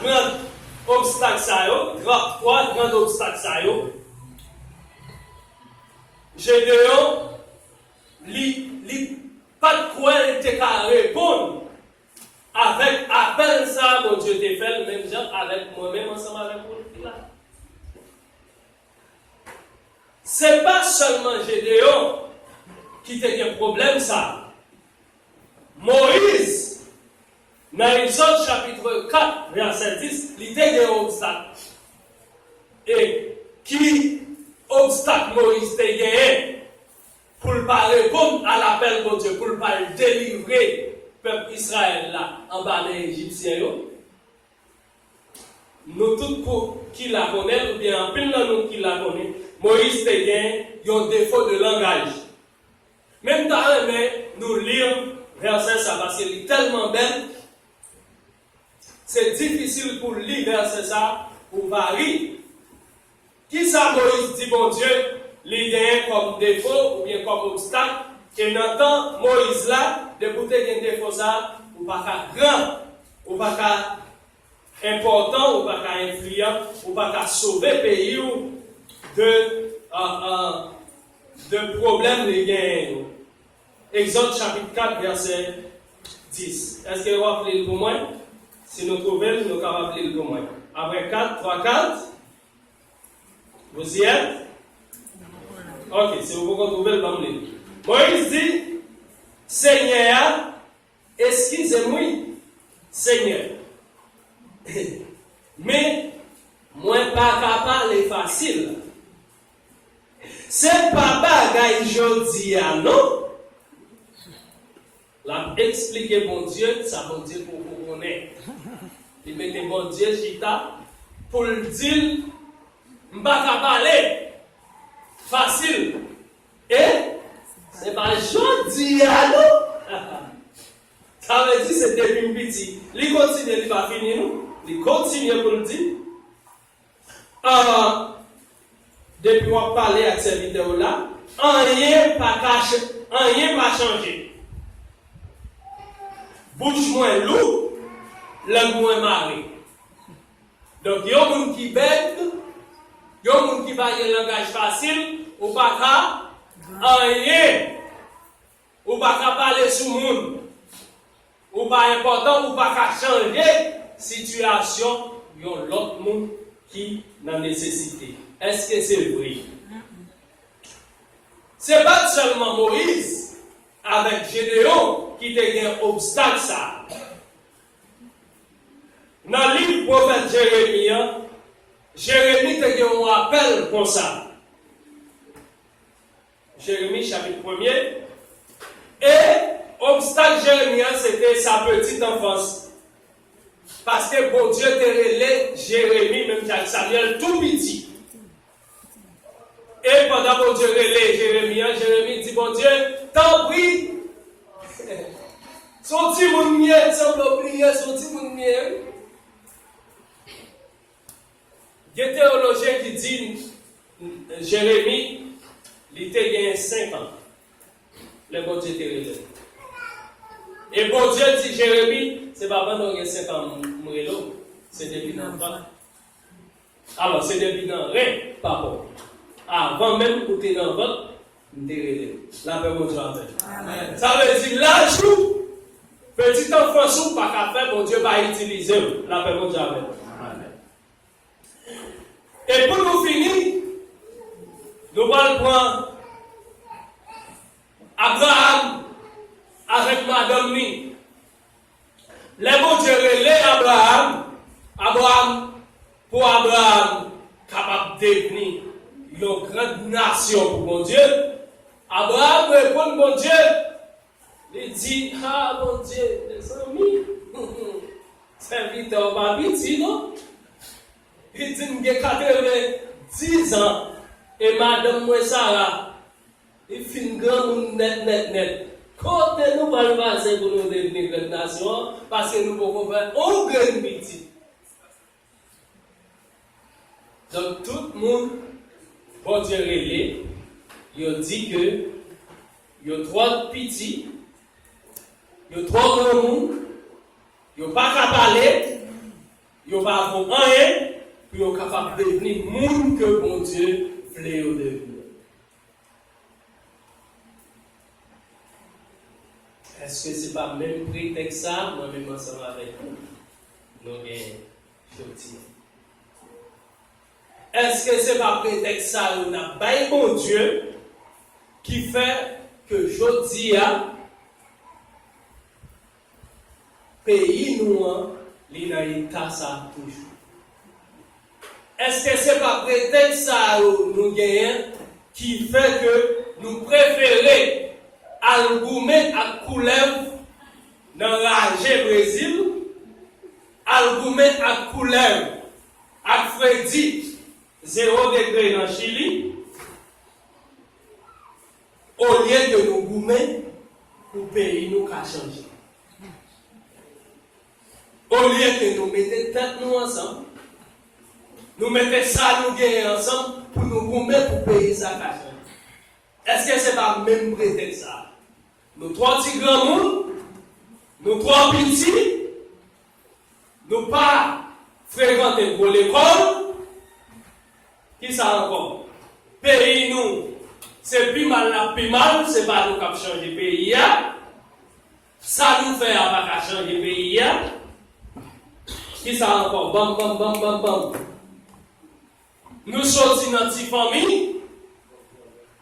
grands obstacles, trois grands obstacles. Gédéon, li pas de quoi il était qu'à répondre avec appel ça, mon Dieu t'a fait, même gens avec moi-même ensemble avec vous là. C'est pas seulement Gédéon qui a un problème ça. Moïse, dans Exode chapitre 4, verset 10, il était un obstacle. Et qui obstacle Moïse t'a gagné pour ne pas répondre à l'appel de Dieu, pour ne pas délivrer le peuple Israël là en bas des Égyptiens. Nous tous qui la connaissent, ou bien en pile de nous qui la connaissent, Moïse t'a gagné un défaut de langage. Même dans nous lire verset ça parce qu'il est tellement belle, c'est difficile pour lire verset ça pour varier. Qui ça Moïse dit bon Dieu, il gagne comme défaut ou bien comme obstacle, et n'entend Moïse là, de côté d'un défaut ça, ou pas qu'à grand, ou pas qu'à important, ou pas qu'à influent, ou pas qu'à sauver le pays de problèmes de gain. Exode chapitre 4, verset 10. Est-ce que vous rappelez le moins? Si nous trouvons, nous pouvons rappeler le moins. Après 4, 3, 4. Vous y êtes? Ok, si vous pouvez trouver le bon livre. Moïse dit, Seigneur, excusez-moi, Seigneur. Mais, moi, pas capable et facile. C'est pas bagaille jodi à non? La expliquer bon Dieu, ça bon Dieu pour vous connaître. Il mettait bon Dieu chita pour le dire, m'baka parler facile. Et c'est pas jodi à non? Ça veut dire c'est depuis petit. Il continue, il va finir nous. Il continue pour le dire. Depuis qu'on parle à cette vidéo là, rien pas caché, rien pas changé. Bouche moins lourd, langue moins marée. Donc, il y a un monde qui bête, il y a un monde qui va y un langage facile, ou pas qu'à rien, ou pas qu'à parler sous le monde, ou pas important, ou pas qu'à changer situation, il y a l'autre monde qui n'a nécessité. Est-ce que c'est vrai? C'est pas seulement Moïse avec Gédéon qui était un obstacle ça. Dans le livre prophète Jérémie était un appel comme ça. Jérémie chapitre 1er. Et obstacle Jérémie c'était sa petite enfance. Parce que bon Dieu t'a relé Jérémie, même Samuel tout petit. Et pendant que Dieu relève Jérémie dit, bon Dieu, t'en prie, son petit moun miel, semble oublier son petit moun miel. Il y a un théologien qui dit, Jérémie, il était gagné 5 ans. Le bon Dieu était relève. Et bon Dieu dit, Jérémie, c'est pas pendant qu'il y a 5 ans, c'est depuis dans le temps. Alors, c'est depuis dans rien, pas bon. Avant même que tu es dans votre, la paix mon Dieu avec. Ça veut dire, l'ajout, petit enfant, pas qu'à faire, mon Dieu va utiliser la paix mon Dieu avec. Et pour nous finir, nous allons prendre Abraham avec Madame Ni. Les bon Dieu relève Abraham, pour Abraham, capable de devenir une grande nation pour mon Dieu. Abraham répond, mon Dieu, il dit, ah mon Dieu, les amis, serviteur pas petit, non? Il dit, j'ai 90 ans, et madame moi Sarah, il fait une grande net. Quand nous allons passer pour nous devenir une grande nation, parce que nous pouvons faire un grand petit. Donc tout le monde, bon Dieu relais, il dit que il y a 3 petits, il y a 3 grands monde, il n'y a pas qu'à parler, Ils pas bon rien, puis ils sont capables de devenir monde que bon Dieu voulait devenir. Est-ce que ce n'est pas même prétexte ça, moi-même ensemble avec vous? Nous avons choisi. Est-ce que ce n'est pas prétexte ça, nous avons bien bon Dieu qui fait que jeudi a pays nous li dans l'état ça toujours. Est-ce que c'est pas prétexte ça nous gagnons qui fait que nous préférons Algoumet à Coulev dans l'Argé Brésil, Algoumet à Coulev à Freddy 0 degré dans Chili, au lieu de nous goumer pour pays nous qu'a changé. Au lieu que nous mettions tête nous ensemble, nous mettons ça nous gagnons ensemble pour nous goumer pour pays ça qu'a changé. Est-ce que c'est pas même prétexte ça? Nous trois petits grands monde, nous trois petits, nous pas fréquenter pour l'école, qui ça encore? Pays nous, c'est plus mal la plus mal, c'est pas nous qui avons changé le pays. Ça nous fait à pas changer le pays. Qui ça encore? Bam, bam, bam, bam, bam. Nous sortis dans notre famille.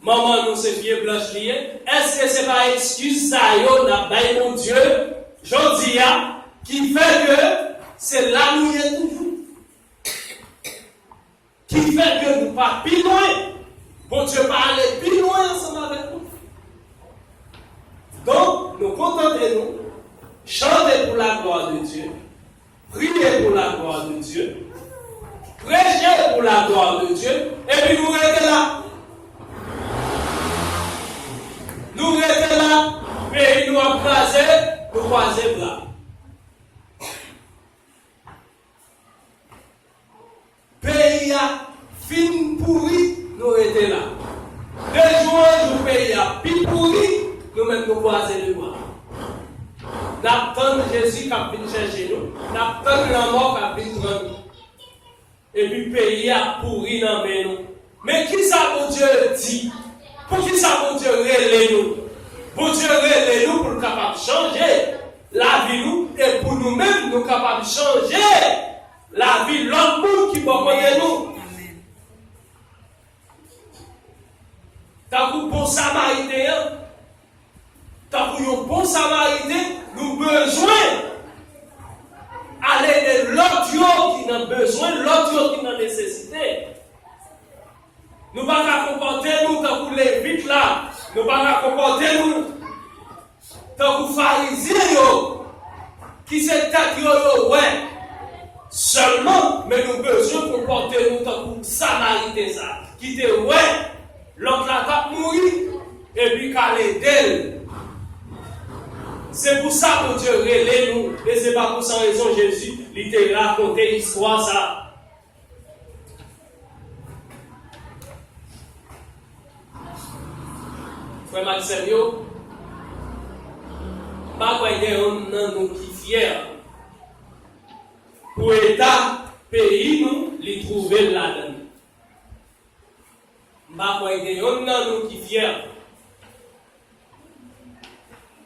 Maman nous c'est pied blanche lié. Est-ce que c'est pas excuse ça yo n'a pas mon Dieu jodia qui fait que c'est là nous est toujours. Qui fait que nous pas plus loin. Bon Dieu pas aller plus loin ensemble avec nous. Donc nous contentons-nous, chanter pour la gloire de Dieu, prier pour la gloire de Dieu, prêcher pour la gloire de Dieu, et puis nous restons là. Nous restons là, pays nous a croisé, nous croisons là. Pays a fin pourri, nous restons là. Deux jours, le pays a fin pourri, nous-mêmes nous croisons le bois. Nous attendons Jésus qui vient chercher nous, nous attendons la mort qui vient prendre nous. Et puis le pays a pourri dans nous. Mais qui ça, mon Dieu, dit? Pour qui ça, mon Dieu, relève nous? Pour Dieu, relève nous pour capable de changer la vie nous et pour nous-mêmes, nous capables de changer la vie de l'autre monde qui va connaître nous. Tant que bon samaritain, tant que bon samaritain, nous besoin aller de l'autre qui a besoin, l'autre qui a nécessité. Nous ne pouvons pas comporter nous tant que les vite là. Nous ne pouvons pas comporter nous tant que pharisiens qui se tâtent ouais. Seulement, mais nous besoin de comporter nous tant que samaritains ça. Qui dit ouais, l'autre là va mourir et puis qu'elle d'elle. C'est pour ça que Dieu relève nous. Et ce n'est pas pour ça raison Jésus, il t'a raconté l'histoire ça. Frère Maxime, pas qu'il y ait un nous qui fier pour l'État, pays, nous, les trouver là-dedans. Pas qu'il y ait un nous qui fier.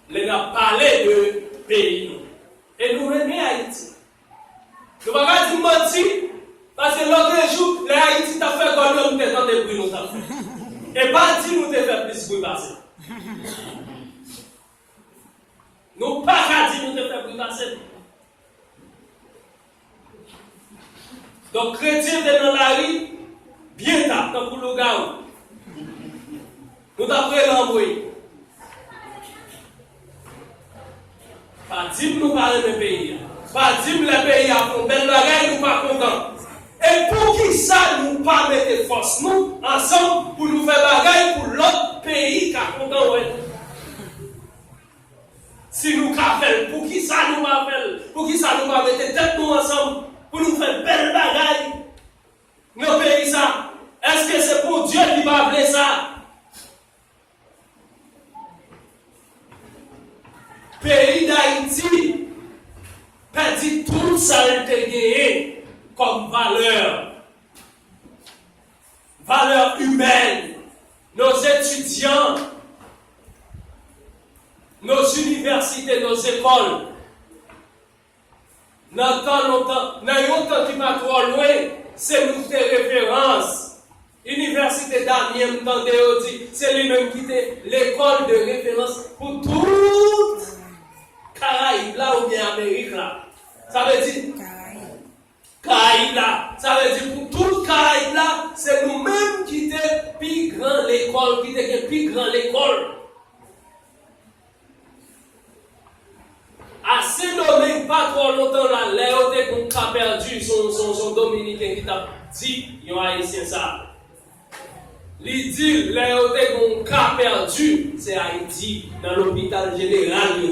Les a parlé de pays, nous. Et nous venons à Haïti. Nous ne pouvons pas dire mentir, parce que l'autre jour, les Haïti t'a fait comme nous, nous t'es de bruit, nous t'as fait. Et pas dire nous te faire plus bruit passer. Nous pas qu'à dire nous te faire bruit passer. Donc chrétien dans la rue, bien tard, dans pour le gars. Nous t'apprenons l'envoyer. Pas dire nous parler de pays. Pas dire le pays a font belle bagaille, nous pas contents. Et pour qui ça nous pas mettre force nous ensemble pour nous faire bagaille pour l'autre pays qui a content ouais. Si nous faisons, pour qui ça nous va faire? Pour qui ça nous va mettre tête nous ensemble pour nous faire belle bagaille? Nos pays ça. Est-ce que c'est pour Dieu qui va appeler ça? Pays d'Haïti perdit tout ça il gagner comme valeur humaine, nos étudiants, nos universités, nos écoles, dans longtemps qui va trop loin, c'est nous des références. Université d'Amiens, c'est lui-même qui était l'école de référence pour toute Caraïbes là ou bien Amérique là. Ça veut dire Caraïbes là. Ça veut dire pour toute Caraïbes là, c'est nous-mêmes qui était plus grand l'école, qui était plus grand l'école. À Saint-Domingue, pas trop longtemps là, Léo a perdu son dominicain qui t'a dit, il y a un haïtien ça. Il dit, Léo a perdu, c'est Haïti, dans l'hôpital général de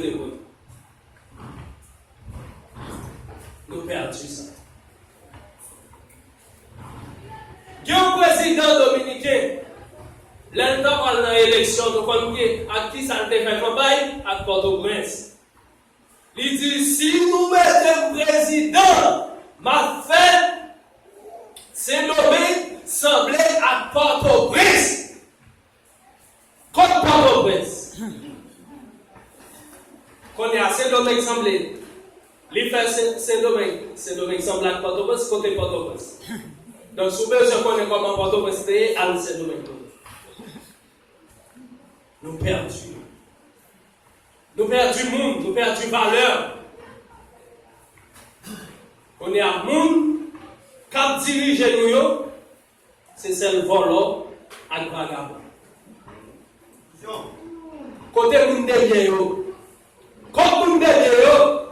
nous avons perdu ça. Il y a un président dominicain, l'un dans l'élection, nous avons à qui ça a fait campagne, à Port-au-Prince. Il dit, si nous mettons président, ma fête, c'est nommé semblé à Port-au-Prince. Contre Port-au-Prince. Qu'on est à Saint-Domingue semblé. Les fait Saint-Domingue semblé à Port-au-Prince, côté Port-au-Prince. Donc, si vous connaissez comment Port-au-Prince était, à Saint-Domingue. Nous perdons. Nous perdons du monde, nous perdons valeur. On est à monde, quand dirige nous, c'est celle volant à vagabond. Côté monde derrière, côté monde derrière,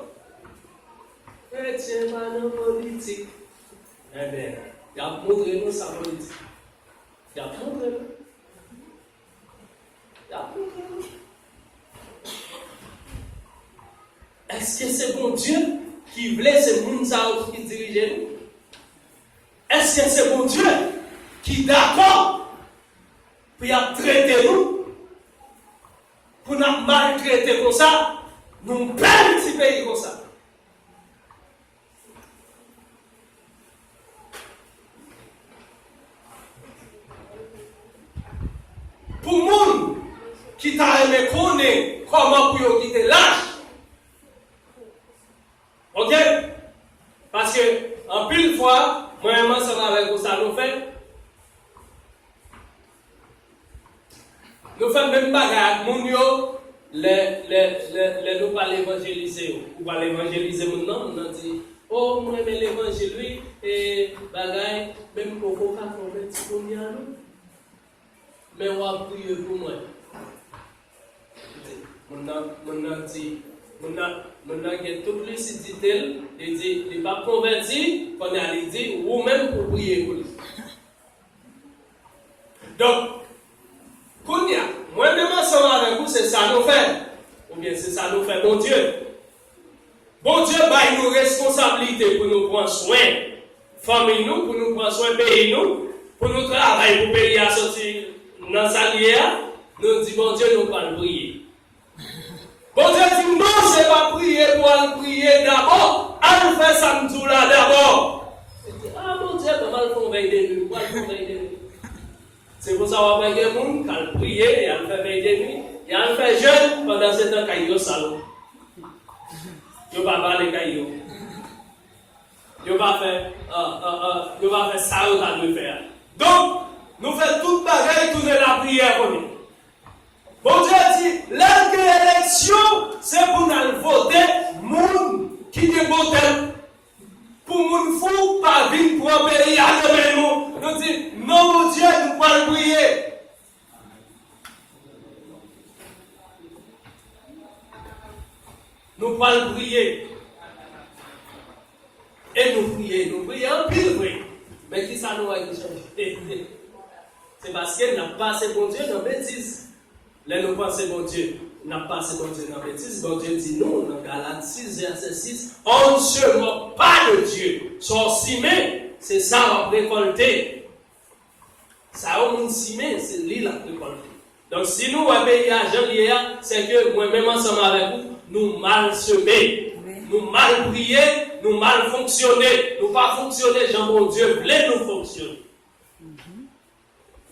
chrétien pas dans politique. Eh bien, il a montré nous sa politique. Il a montré nous. Est-ce que c'est bon Dieu qui voulait ce monde qui dirige nous? Est-ce que c'est bon Dieu qui est d'accord pour traiter nous? Pour nous maltraiter comme ça? Nous perdons un petit pays comme ça. Pour le monde qui t'a aimé connaître comment pour quitter l'âge. Ok? Parce que, en pile fois, moi-même, ça va avec vous, ça nous fait. Nous faisons même bagarre, mon yo, nous pas l'évangéliser. Ou pas l'évangéliser maintenant, on dit, oh, moi, mais l'évangile, lui, et bagarre, même pour qu'on fasse un petit peu nous. Mais on va prier pour moi. Mon dit, Maintenant, il y a toute lucidité, il dit, il n'est pas converti, qu'on a dit, ou même pour prier pour lui. Donc, moi-même ensemble avec vous, c'est ça nous fait. Ou bien c'est ça nous fait, bon Dieu. Bon Dieu, bah, il nous responsabilité pour nous prendre soin, famille nous, pour nous prendre soin, pays nous, pour nous travailler, pour payer à sortir dans sa lière. Nous dit, bon Dieu, nous allons prier. Bon Dieu dit non, c'est pas prier pour aller prier d'abord. Allons faire ça nous là d'abord. Ah mon Dieu, comment le font veiller de nuit? C'est pour ça qu'on va faire des gens qui ont prié, et ont fait veiller de nuit, et ont fait jeûne pendant ce temps qu'ils ont salon. Ils ne vont pas parler caillou. Ils ne vont pas faire ça qu'on a dû faire. Donc, nous faisons toute bagaille, tourner la prière pour nous. Bon Dieu dit, l'élection, c'est pour nous voter, monde qui est voté. Pour nous fou, pas vite pour un pays à nous. Nous dit, non, mon Dieu, nous allons prier. Nous allons prier. Et nous prions en pile, oui. Mais qui ça nous a changé? C'est parce qu'elle n'a pas assez bon Dieu dans bêtise. Là, nous pensons bon Dieu, n'a pas assez bon Dieu dans bêtise. Bon Dieu dit non, dans Galates 6, verset 6, on ne se moque pas de Dieu. Son ciment, c'est ça on va récolter. Ça on ciment, c'est lui la récolter. Donc si nous obéissons à Jean, c'est que moi-même ensemble avec vous, nous mal semer, nous mal prier, nous mal fonctionner, nous pas fonctionner, Jean-Bon Dieu voulait nous fonctionner.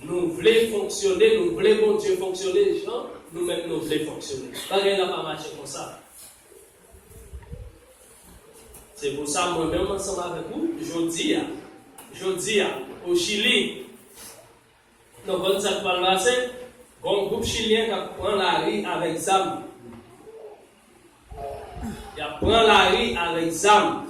Nous voulons fonctionner, nous voulons bon Dieu fonctionner, Jean, nous-mêmes nous voulons fonctionner. Pas qu'il n'a pas marché comme ça. C'est pour ça, moi-même, ensemble avec vous, je dis, au Chili, dans 27 passé, un groupe chilien qui prend la rue avec ZAM. Il prend la rue avec ZAM.